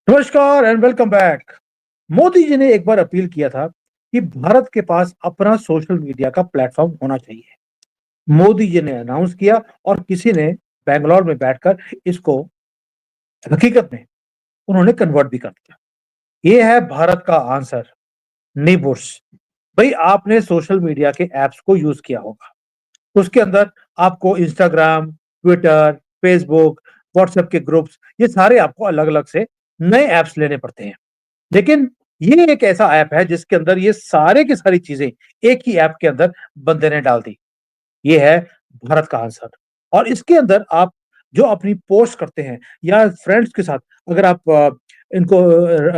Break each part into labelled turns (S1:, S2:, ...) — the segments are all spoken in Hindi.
S1: नमस्कार and welcome back. Modi ji ने एक बार अपील किया था कि भारत के पास अपना सोशल मीडिया का प्लेटफॉर्म होना चाहिए। मोदी जी ने अनाउंस किया और किसी ने बैंगलोर में बैठकर इसको हकीकत में उन्होंने कन्वर्ट भी कर दिया। ये है भारत का आंसर, नीबुर्स। भाई आपने सोशल मीडिया के एप्स को यूज किया होगा। उसके अंदर आपको इंस्टाग्राम, ट्विटर, फेसबुक, व्हाट्सएप के ग्रुप्स, ये सारे आपको अलग अलग से नए एप्स लेने पड़ते हैं। लेकिन ये एक ऐसा ऐप है जिसके अंदर ये सारे की सारी चीजें एक ही ऐप के अंदर बंदे ने डाल दी। ये है भारत का आंसर। और इसके अंदर आप जो अपनी पोस्ट करते हैं या फ्रेंड्स के साथ अगर आप इनको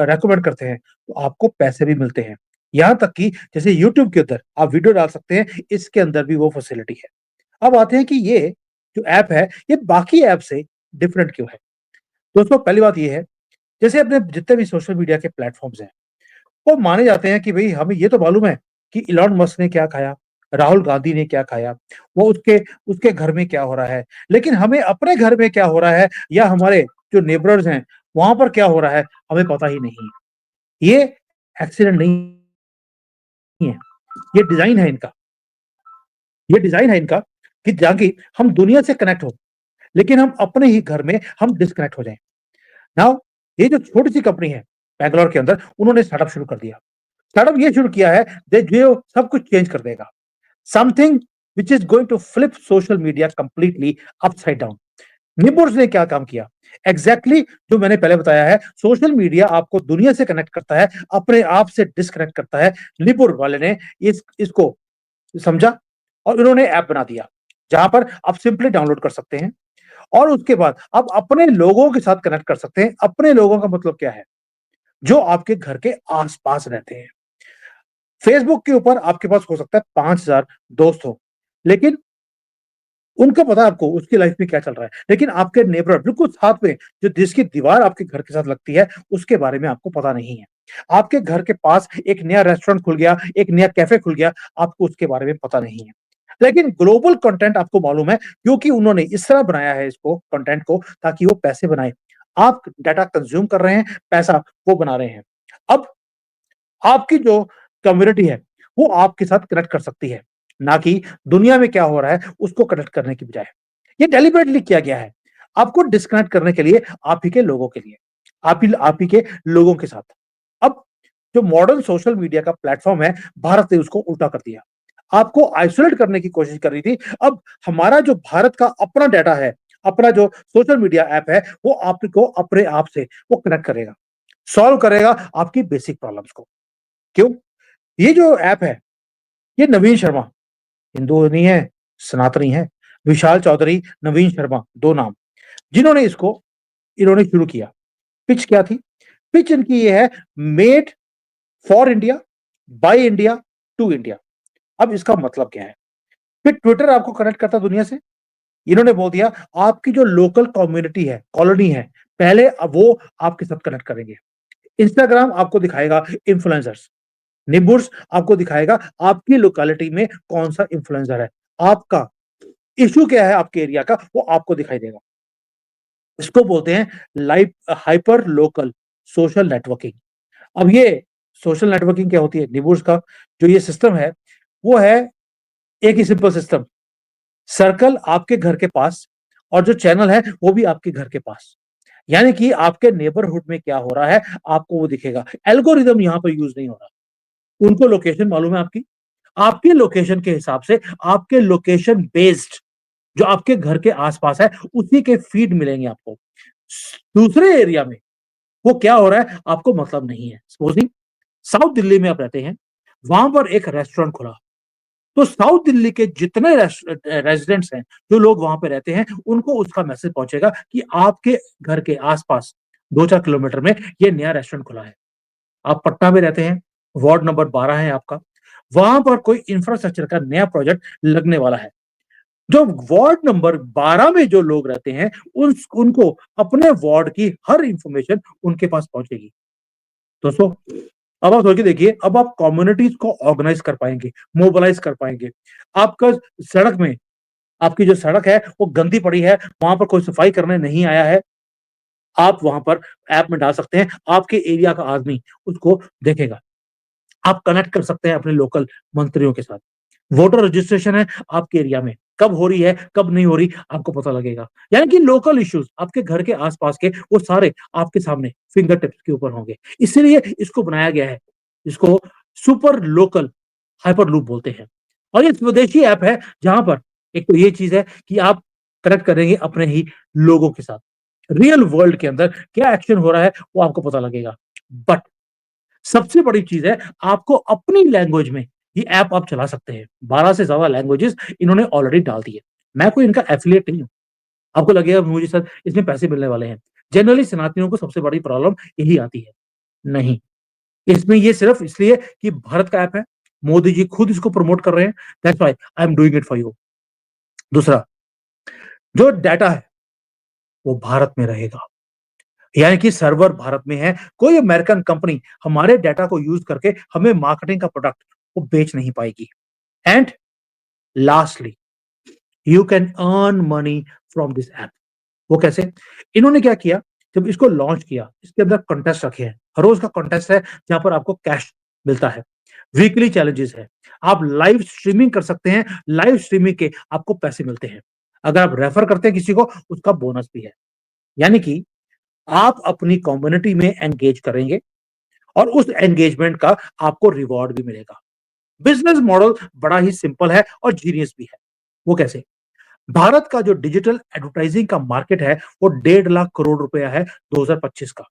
S1: रेकमेंड करते हैं तो आपको पैसे भी मिलते हैं। यहाँ तक कि जैसे यूट्यूब के अंदर आप वीडियो डाल सकते हैं, इसके अंदर भी वो फैसिलिटी है। अब आते हैं कि ये जो ऐप है ये बाकी ऐप से डिफरेंट क्यों है। दोस्तों पहली बात ये है, जैसे अपने जितने भी सोशल मीडिया के प्लेटफॉर्म्स हैं वो माने जाते हैं कि भई हमें ये तो मालूम है कि इलॉन मस्क ने क्या खाया, राहुल गांधी ने क्या खाया, वो उसके उसके घर में क्या हो रहा है। लेकिन हमें अपने घर में क्या हो रहा है या हमारे जो नेबर्स हैं, वहाँ पर क्या हो रहा है, हमें पता ही नहीं है। ये एक्सीडेंट नहीं है, ये डिज़ाइन है इनका। ये डिज़ाइन है इनका कि ताकि हम दुनिया से कनेक्ट हो, लेकिन हम अपने ही घर में हम डिस्कनेक्ट हो जाएँ। नाउ ये जो छोटी-सी कंपनी है, बैंगलोर के अंदर, उन्होंने स्टार्टअप शुरू कर दिया। स्टार्टअप ये शुरू किया है जो सब कुछ चेंज कर देगा। Something which is going to flip social media completely upside down. निबुर्स ने क्या काम किया? एग्जैक्टली जो मैंने पहले बताया है, सोशल मीडिया आपको दुनिया से कनेक्ट करता है, अपने आप से डिस्कनेक्ट करता है। निबुर वाले ने इसको समझा और उन्होंने ऐप बना दिया, जहां पर आप सिंपली डाउनलोड कर सकते हैं और उसके बाद आप अपने लोगों के साथ कनेक्ट कर सकते हैं। अपने लोगों का मतलब क्या है? जो आपके घर के आस-पास रहते हैं। फेसबुक के ऊपर आपके पास हो सकता है 5,000 दोस्त हो, लेकिन उनको पता है आपको उसकी लाइफ में क्या चल रहा है। लेकिन आपके नेबर बिल्कुल साथ में जो जिसकी दीवार आपके घर के साथ लगती है, उसके बारे में आपको पता नहीं है। आपके घर के पास एक नया रेस्टोरेंट खुल गया, एक नया कैफे खुल गया, आपको उसके बारे में पता नहीं है। लेकिन ग्लोबल कंटेंट आपको मालूम है क्योंकि उन्होंने इस तरह बनाया है इसको कंटेंट को ताकि वो पैसे बनाएँ। आप डाटा कंज़्यूम कर रहे हैं, पैसा वो बना रहे हैं। अब आपकी जो कम्युनिटी है, वो आपके साथ कनेक्ट कर सकती है, ना कि दुनिया में क्या हो रहा है, उसको कनेक्ट करने की बजाय। ये डेलिबरेटली किया गया है, आपको डिस्कनेक्ट करने के लिए, आप ही के लोगों के लिए, आप ही के लोगों के साथ। अब जो मॉडर्न सोशल मीडिया का प्लेटफ़ॉर्म है, भारत ने उसको उल्टा कर दिया। आपको आइसोलेट करने की कोशिश कर रही थी, अब हमारा जो भारत का अपना डाटा है, अपना जो सोशल मीडिया ऐप है, वो आपको अपने आप से वो कनेक्ट करेगा, सॉल्व करेगा आपकी बेसिक प्रॉब्लम्स को। क्यों? ये जो ऐप है, ये नवीन शर्मा, हिंदू नहीं है, सनातनी है। विशाल चौधरी, नवीन शर्मा 2 नाम, जिन्होंने इसको इन्होंने शुरू किया। पिच क्या थी? पिच इनकी ये है, made for India, by India, to India. अब इसका मतलब क्या है? फिर ट्विटर आपको कनेक्ट करता है दुनिया से। इन्होंने बोल दिया आपकी जो लोकल कम्युनिटी है, कॉलोनी है, पहले अब वो आपके साथ कनेक्ट करेंगे। इंस्टाग्राम आपको दिखाएगा इन्फ्लुएंसर्स। निबुर्स आपको दिखाएगा आपकी लोकेलिटी में कौन-सा इन्फ्लुएंसर है। आपका इश्यू क्या है आपके एरिया का, वो आपको दिखाई देगा। इसको बोलते हैं live hyper local social networking. अब ये सोशल नेटवर्किंग क्या होती है? निबुर्स का जो ये सिस्टम है, वो है एक ही सिंपल सिस्टम, सर्कल आपके घर के पास और जो चैनल है, वो भी आपके घर के पास। यानी कि आपके नेबरहुड में क्या हो रहा है, आपको वो दिखेगा। एल्गोरिदम यहाँ पे यूज़ नहीं हो रहा। उनको लोकेशन मालूम है आपकी। आपकी लोकेशन के हिसाब से, आपके लोकेशन बेस्ड जो आपके घर के आस-पास है, उसी के फीड मिलेंगे आपको। दूसरे एरिया में वो क्या हो रहा है, आपको मतलब नहीं है। सपोज़िंग साउथ दिल्ली में आप रहते हैं, वहाँ पर एक रेस्टोरेंट खुला, तो साउथ दिल्ली के जितने रेज़िडेंट्स हैं, जो लोग वहाँ पे रहते हैं, उनको उसका मैसेज पहुँचेगा कि आपके घर के आस-पास 2-4 किलोमीटर में ये नया रेस्टोरेंट खुला है। आप पटना में रहते हैं, वार्ड नंबर 12 है आपका, वहाँ पर कोई इंफ्रास्ट्रक्चर का नया प्रोजेक्ट लगने वाला है। जो वार्ड नंबर 12 में जो लोग रहते हैं, उनको अपने वार्ड की हर इन्फॉर्मेशन उनके पास पहुँचेगी। दोस्तों, अब आप सोच के देखिए, अब आप कम्युनिटीज़ को ऑर्गेनाइज़ कर पाएँगे, मोबिलाइज़ कर पाएँगे। आपका सड़क में आपकी जो सड़क है, वो गंदी पड़ी है, वहाँ पर कोई सफाई करने नहीं आया है, आप वहाँ पर ऐप में डाल सकते हैं, आपके एरिया का आदमी उसको देखेगा। आप कनेक्ट कर सकते हैं अपने लोकल मंत्रियों के साथ। वोटर रजिस्ट्रेशन है आपके एरिया में, कब हो रही है, कब नहीं हो रही, आपको पता लगेगा। यानी कि लोकल इश्यूज़ आपके घर के आस-पास के वो सारे आपके सामने फिंगर टिप्स के ऊपर होंगे। इसीलिए इसको बनाया गया है। इसको सुपर लोकल हाइपर लूप बोलते हैं। और ये स्वदेशी ऐप है जहाँ पर एक तो ये चीज़ है कि आप कनेक्ट करेंगे अपने ही लोगों के साथ। रियल वर्ल्ड के अंदर क्या एक्शन हो रहा है वो आपको पता लगेगा। बट सबसे बड़ी चीज़ है, आपको अपनी लैंग्वेज में ये ऐप आप चला सकते हैं। 12 से ज़्यादा लैंग्वेजेज़ इन्होंने ऑलरेडी डाल दी है। मैं कोई इनका एफ़िलिएट नहीं हूँ। आपको लगेगा मुझे सर इसमें पैसे मिलने वाले हैं। जनरली सनातनियों को सबसे बड़ी प्रॉब्लम यही आती है। नहीं, इसमें ये सिर्फ़ इसलिए कि भारत का ऐप है, मोदी जी खुद इसको प्रमोट कर रहे हैं, that's why I am doing it for you. दूसरा, जो डाटा है, वो भारत में रहेगा। यानी कि सर्वर भारत में है, कोई अमेरिकन कंपनी हमारे डाटा को यूज़ करके हमें मार्केटिंग का प्रोडक्ट वो बेच नहीं पाएगी। And lastly you can earn money from this app. वो कैसे? इन्होंने क्या किया, जब इसको लॉन्च किया, इसके अंदर कॉन्टेस्ट रखे हैं। हर रोज का कॉन्टेस्ट है जहां पर आपको कैश मिलता है। वीकली चैलेंजेस है। आप लाइव स्ट्रीमिंग कर सकते हैं, लाइव स्ट्रीमिंग के आपको पैसे मिलते हैं। अगर आप रेफर करते हैं किसी को, उसका बोनस भी है। यानी कि आप अपनी कम्युनिटी में एंगेज करेंगे और उस एंगेजमेंट का आपको रिवॉर्ड भी मिलेगा। बिजनेस मॉडल बड़ा ही सिंपल है और जीनियस भी है। वो कैसे? भारत का जो डिजिटल एडवर्टाइजिंग का मार्केट है, वो 1.5 लाख करोड़ रुपया है 2025 का।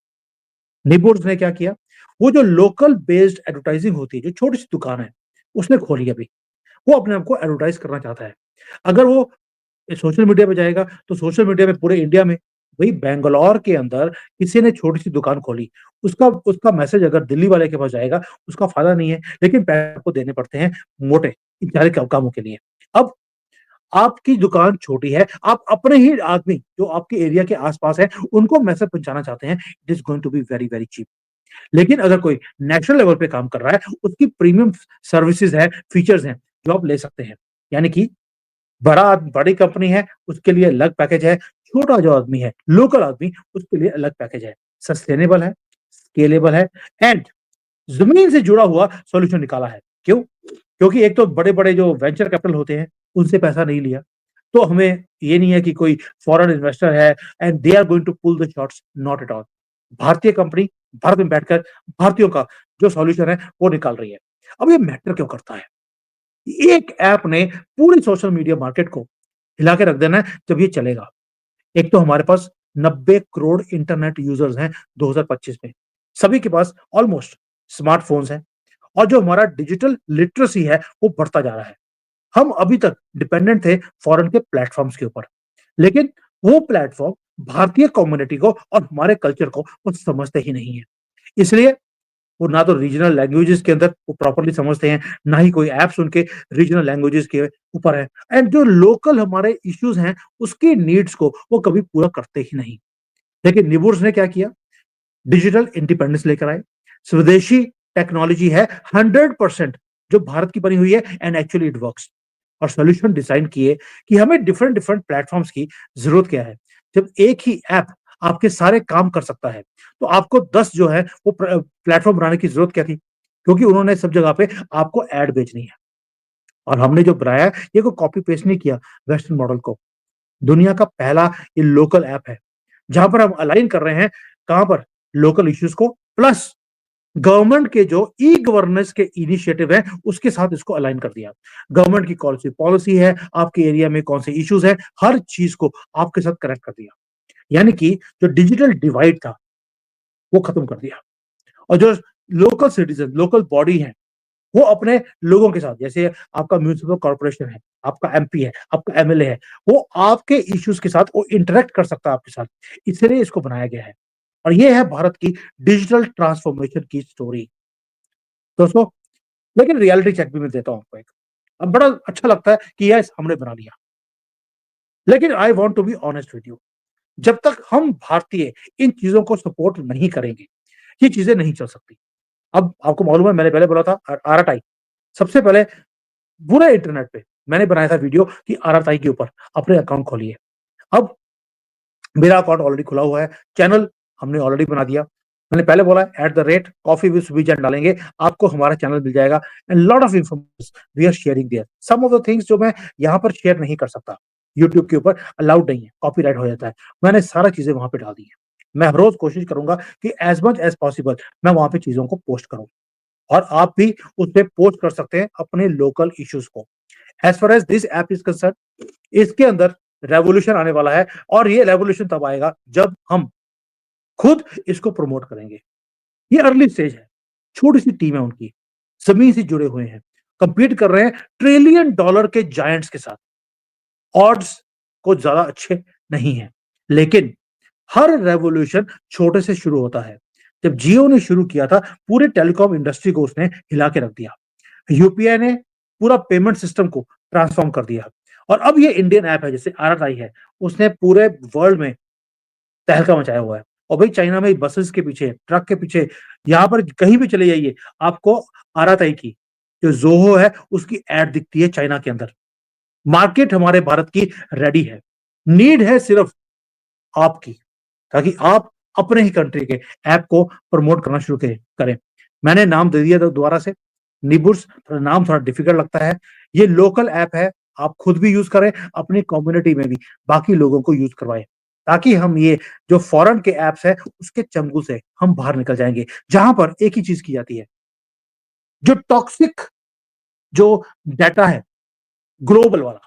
S1: निबुर्स ने क्या किया? वो जो लोकल बेस्ड एडवर्टाइजिंग होती है, जो छोटी-सी दुकान है, उसने खोली अभी। वो अपने आप को एडवर्टाइज़ करना चाहता है। अगर वो सोशल मीडिया पे जाएगा, तो सोशल मीडिया में पूरे इंडिया में भई बैंगलोर के अंदर किसी ने छोटी-सी दुकान खोली, उसका उसका मैसेज अगर दिल्ली वाले के पास जाएगा, उसका फ़ायदा नहीं है, लेकिन पैसे आपको देने पड़ते हैं मोटे, इन सारे कामों के लिए। अब आपकी दुकान छोटी है, आप अपने ही आदमी जो आपके एरिया के आस-पास हैं, उनको मैसेज पहुँचाना चाहते हैं, it is going to be very, very cheap. लेकिन अगर कोई नेशनल लेवल पे काम कर रहा है, उसकी प्रीमियम सर्विसेज़ हैं, फीचर्स हैं, जो आप ले सकते हैं। यानी कि बड़ी कंपनी है, उसके लिए अलग पैकेज है, छोटा जो आदमी है, लोकल आदमी, उसके लिए अलग पैकेज है। सस्टेनेबल है, स्केलेबल है एंड ज़मीन से जुड़ा हुआ सॉल्यूशन निकाला है। क्यों? क्योंकि एक तो बड़े-बड़े जो वेंचर कैपिटल होते हैं, उनसे पैसा नहीं लिया। तो हमें ये नहीं है कि कोई फॉरेन इन्वेस्टर है and they are going to pull the shots, not at all. भारतीय कंपनी भारत में बैठकर भारतीयों का जो सॉल्यूशन है, वो निकाल रही है। अब ये मैटर क्यों करता है? एक ऐप ने पूरी सोशल मीडिया मार्केट को हिला के रख देना है जब ये चलेगा। एक तो हमारे पास 90 करोड़ इंटरनेट यूज़र्स हैं 2025 में। सभी के पास ऑलमोस्ट स्मार्टफ़ोन्स हैं और जो हमारा डिजिटल लिटरेसी है, वो बढ़ता जा रहा है। हम अभी तक डिपेंडेंट थे फॉरेन के प्लेटफ़ॉर्म्स के ऊपर। लेकिन वो प्लेटफ़ॉर्म भारतीय कम्युनिटी को और हमारे कल्चर को वो समझते ही नहीं है। इसलिए वो ना तो रीजनल लैंग्वेजेज़ के अंदर वो प्रॉपर्ली समझते हैं, ना ही कोई ऐप्स उनके रीजनल लैंग्वेजेज़ के ऊपर है एंड जो लोकल हमारे इश्यूज़ हैं, उसकी नीड्स को वो कभी पूरा करते ही नहीं। लेकिन निबुर्स ने क्या किया? डिजिटल इंडिपेंडेंस लेकर आए। स्वदेशी टेक्नोलॉजी है 100% जो भारत की बनी हुई है एंड एक्चुअली इट वर्क्स। और सॉल्यूशन डिजाइन किए कि हमें डिफरेंट डिफरेंट प्लेटफॉर्म्स की जरूरत क्या है। जब एक ही ऐप आपके सारे काम कर सकता है, तो आपको 10 जो है वो प्लेटफॉर्म बनाने की जरूरत क्या थी? क्योंकि उन्होंने सब जगह पे आपको ऐड बेचनी है। और हमने जो बनाया है, ये कोई कॉपी पेस्ट नहीं किया वेस्टर्न मॉडल को। दुनिया का पहला ये लोकल ऐप है, जहाँ पर हम अलाइन कर रहे हैं कहाँ पर? लोकल इश्यूज को प्लस गवर्नमेंट के जो ई गवर्नेंस के इनिशिएटिव है, उसके साथ इसको अलाइन कर दिया। गवर्नमेंट की कौन-सी पॉलिसी है, आपके एरिया में कौन से इश्यूज हैं, हर चीज़ को आपके साथ कनेक्ट कर दिया। यानी कि जो डिजिटल डिवाइड था, वो खत्म कर दिया और जो लोकल सिटीज़न, लोकल बॉडी है, वो अपने लोगों के साथ जैसे आपका म्युनिसिपल कॉर्पोरेशन है, आपका एमपी है, आपका एमएलए है, वो आपके इश्यूज के साथ वो इंटरैक्ट कर सकता है आपके साथ। इसलिए इसको बनाया गया है और ये है भारत की डिजिटल ट्रांसफॉर्मेशन की स्टोरी। दोस्तों, लेकिन रियलिटी चेक भी मैं देता हूँ आपको एक। अब बड़ा अच्छा लगता है कि यस हमने बना लिया। लेकिन I want to be honest with you. जब तक हम भारतीय इन चीज़ों को सपोर्ट नहीं करेंगे, ये चीज़ें नहीं चल सकती। अब आपको मालूम है मैंने पहले बोला था आरआरटाई सबसे पहले पूरे इंटरनेट पे मैंने बनाया था वीडियो कि आरआरटाई के ऊपर अपने अकाउंट खोलिए। अब मेरा अकाउंट ऑलरेडी खुला हुआ है, चैनल हमने ऑलरेडी बना दिया। मैंने पहले बोला @कॉफी विद सुबीजान डालेंगे, आपको हमारा चैनल मिल जाएगा and lot of information we are sharing there. Some of the things जो मैं यहाँ पर शेयर नहीं कर सकता, यूट्यूब के ऊपर अलाउड नहीं है, कॉपीराइट हो जाता है। मैंने सारा चीज़ें वहाँ पे डाल दी हैं। मैं हर रोज़ कोशिश करूँगा कि एज़ मच एज़ पॉसिबल मैं वहाँ पे चीज़ों को पोस्ट करूँ और आप भी उसपे पोस्ट कर सकते हैं अपने लोकल इश्यूज़ को। As far as this app is concerned, इसके अंदर रेवोल्यूशन आने वाला है और ये रेवोल्यूशन तब आएगा जब हम खुद इसको प्रमोट करेंगे। ये अर्ली स्टेज है, छोटी-सी टीम है उनकी, ज़मीन से जुड़े हुए हैं, कंपीट कर रहे हैं ट्रिलियन डॉलर के जायंट्स के साथ। ऑड्स कुछ ज़्यादा अच्छे नहीं हैं, लेकिन हर रेवोल्यूशन छोटे से शुरू होता है। जब जियो ने शुरू किया था, पूरे टेलीकॉम इंडस्ट्री को उसने हिला के रख दिया। यूपीआई ने पूरा पेमेंट सिस्टम को ट्रांसफॉर्म कर दिया और अब ये इंडियन ऐप है जैसे आरआरआई है, उसने पूरे वर्ल्ड में तहलका मचाया हुआ है। और भाई चाइना में बसेस के पीछे, ट्रक के पीछे, यहाँ पर कहीं भी चले जाइए, आपको आराताई की जो ज़ोहो है, उसकी ऐड दिखती है चाइना के अंदर। मार्केट हमारे भारत की रेडी है। नीड है सिर्फ आपकी, ताकि आप अपने ही कंट्री के ऐप को प्रमोट करना शुरू करें। मैंने नाम दे दिया था दोबारा से, निबुर्स, थोड़ा नाम थोड़ा डिफिकल्ट लगता है। ये लोकल ऐप है, आप खुद भी यूज़ करें, अपनी कम्युनिटी में भी बाकी लोगों को यूज़ करवाएँ, ताकि हम ये जो फॉरेन के ऐप्स हैं, उसके चंगुल से हम बाहर निकल जाएँगे। जहाँ पर एक ही चीज़ की जाती है, जो टॉक्सिक जो डाटा है, ग्लोबल वाला,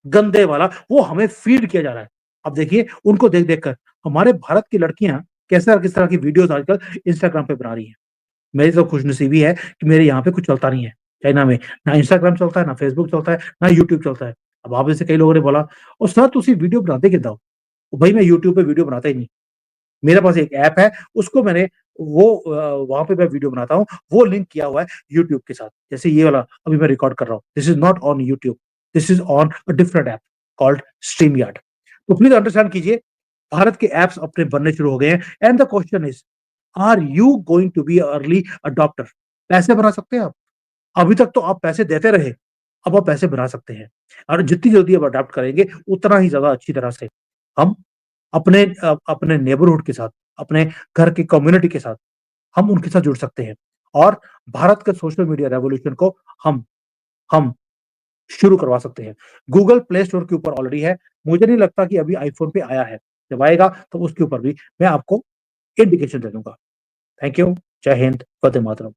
S1: गंदे वाला, वो हमें फीड किया जा रहा है। अब देखिए, उनको देख-देख कर हमारे भारत की लड़कियाँ कैसा किस तरह की वीडियोज़ आजकल इंस्टाग्राम पे बना रही हैं। मेरी तो खुशनसीबी है कि मेरे यहाँ पे कुछ चलता नहीं है, चाइना में। ना इंस्टाग्राम चलता है, ना फेसबुक चलता है, ना यूट्यूब चलता है। अब आप में से कई लोगों ने बोला, "ओ सर तुसी वीडियो बनाते किद्दां हो?" भाई मैं यूट्यूब पे वीडियो बनाता ही नहीं। मेरे पास एक ऐप है, उसको मैंने वहाँ पे मैं वीडियो बनाता हूँ, वो लिंक किया हुआ है यूट्यूब के साथ। जैसे ये वाला अभी मैं रिकॉर्ड कर रहा हूँ। This is not on YouTube, this is on a different app called StreamYard. तो प्लीज़ अंडरस्टैंड कीजिए, भारत के ऐप्स अपने बनने शुरू हो गए हैं and the question is, are you going to be early adopter? पैसे बना सकते हैं आप। अभी तक तो आप पैसे देते रहे, अब आप पैसे बना सकते हैं और जितनी जल्दी आप अडॉप्ट करेंगे, उतना ही ज़्यादा अच्छी तरह से हम अपने नेबरहुड के साथ, अपने घर की कम्युनिटी के साथ, हम उनके साथ जुड़ सकते हैं और भारत के सोशल मीडिया रेवोल्यूशन को हम हम शुरू करवा सकते हैं। गूगल प्ले स्टोर के ऊपर ऑलरेडी है। मुझे नहीं लगता कि अभी आईफ़ोन पे आया है। जब आएगा तो उसके ऊपर भी मैं आपको इंडिकेशन दे दूँगा। Thank you. जय हिंद, वंदे मातरम।